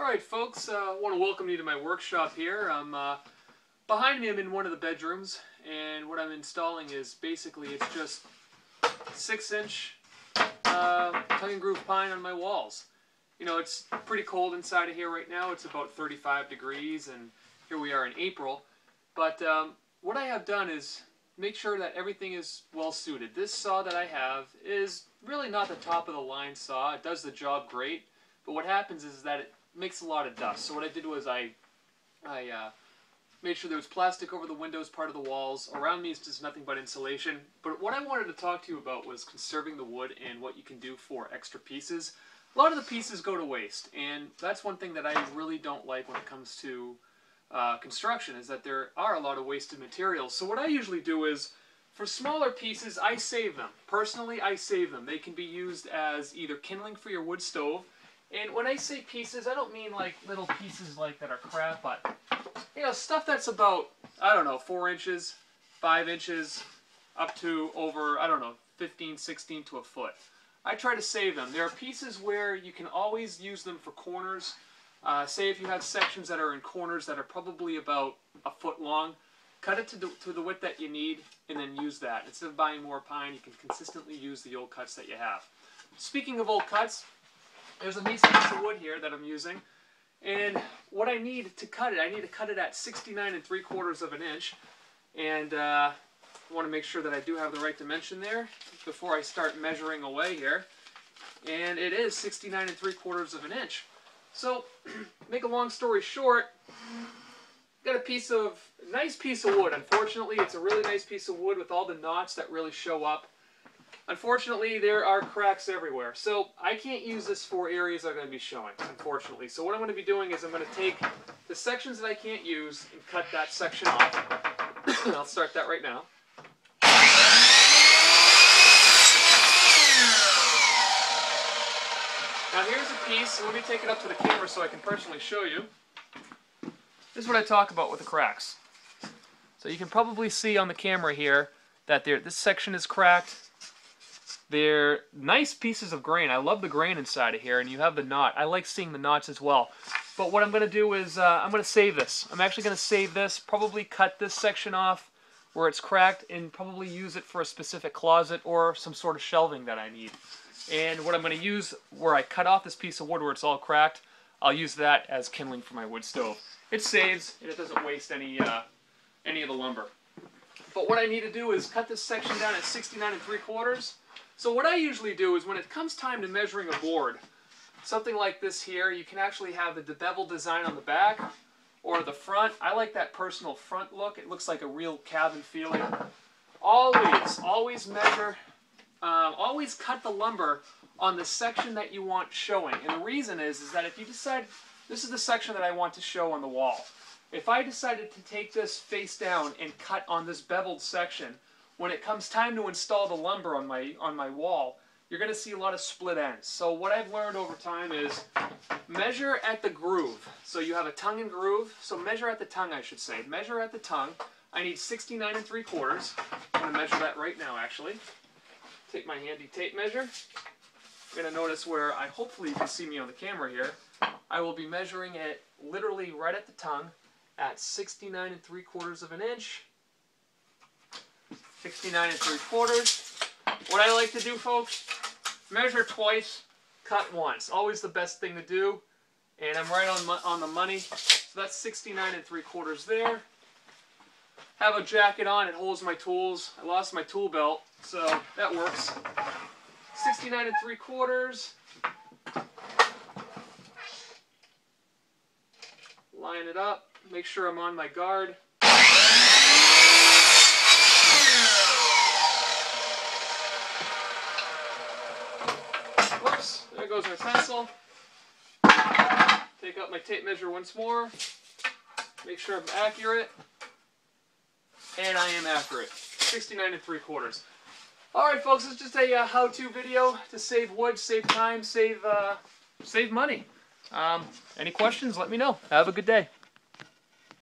Alright folks, I want to welcome you to my workshop here. Behind me I'm in one of the bedrooms, and what I'm installing is basically it's just 6-inch tongue and groove pine on my walls. You know, it's pretty cold inside of here right now. It's about 35 degrees and here we are in April. But what I have done is make sure that everything is well suited. This saw that I have is really not the top of the line saw. It does the job great, but what happens is that it makes a lot of dust. So what I did was I made sure there was plastic over the windows, part of the walls. Around me is just nothing but insulation. But what I wanted to talk to you about was conserving the wood and what you can do for extra pieces. A lot of the pieces go to waste, and that's one thing that I really don't like when it comes to construction, is that there are a lot of wasted materials. So what I usually do is, for smaller pieces, I save them. Personally, I save them. They can be used as either kindling for your wood stove. And when I say pieces, I don't mean like little pieces like that are crap, but you know, stuff that's about, I don't know, 4 inches, 5 inches, up to over, I don't know, 15, 16 to a foot. I try to save them. There are pieces where you can always use them for corners. Say if you have sections that are in corners that are probably about a foot long, cut it to the width that you need and then use that. Instead of buying more pine, you can consistently use the old cuts that you have. Speaking of old cuts, there's a nice piece of wood here that I'm using, and what I need to cut it, I need to cut it at 69 3/4 of an inch, and I want to make sure that I do have the right dimension there before I start measuring away here, and it is 69 3/4 of an inch. So, make a long story short, got a nice piece of wood. Unfortunately, it's a really nice piece of wood with all the knots that really show up. Unfortunately, there are cracks everywhere. So I can't use this for areas I'm going to be showing, unfortunately. So what I'm going to be doing is I'm going to take the sections that I can't use and cut that section off. I'll start that right now. Now here's a piece. Let me take it up to the camera so I can personally show you. This is what I talk about with the cracks. So you can probably see on the camera here that this section is cracked. They're nice pieces of grain. I love the grain inside of here, and you have the knot. I like seeing the knots as well. But what I'm going to do is I'm going to save this. I'm actually going to save this, probably cut this section off where it's cracked, and probably use it for a specific closet or some sort of shelving that I need. And what I'm going to use, where I cut off this piece of wood where it's all cracked, I'll use that as kindling for my wood stove. It saves, and it doesn't waste any of the lumber. But what I need to do is cut this section down at 69 3/4. So what I usually do is when it comes time to measuring a board, something like this here, you can actually have the beveled design on the back or the front. I like that personal front look. It looks like a real cabin feeling. Always measure, always cut the lumber on the section that you want showing. And the reason is that if you decide, this is the section that I want to show on the wall. If I decided to take this face down and cut on this beveled section, when it comes time to install the lumber on my wall, you're going to see a lot of split ends. So what I've learned over time is measure at the groove. So you have a tongue and groove. So measure at the tongue, I should say. Measure at the tongue. I need 69 3/4. I'm going to measure that right now, actually. Take my handy tape measure. You're going to notice where hopefully you can see me on the camera here. I will be measuring it literally right at the tongue at 69 3/4 of an inch. 69 3/4. What I like to do, folks, measure twice, cut once. Always the best thing to do. And I'm right on the money. So that's 69 3/4 there. Have a jacket on. It holds my tools. I lost my tool belt, so that works. 69 3/4. Line it up. Make sure I'm on my guard. Whoops, there goes my pencil. Take out my tape measure once more. Make sure I'm accurate. And I am accurate. 69 3/4. Alright folks, it's just a how-to video to save wood, save time, save money. Any questions, let me know. Have a good day.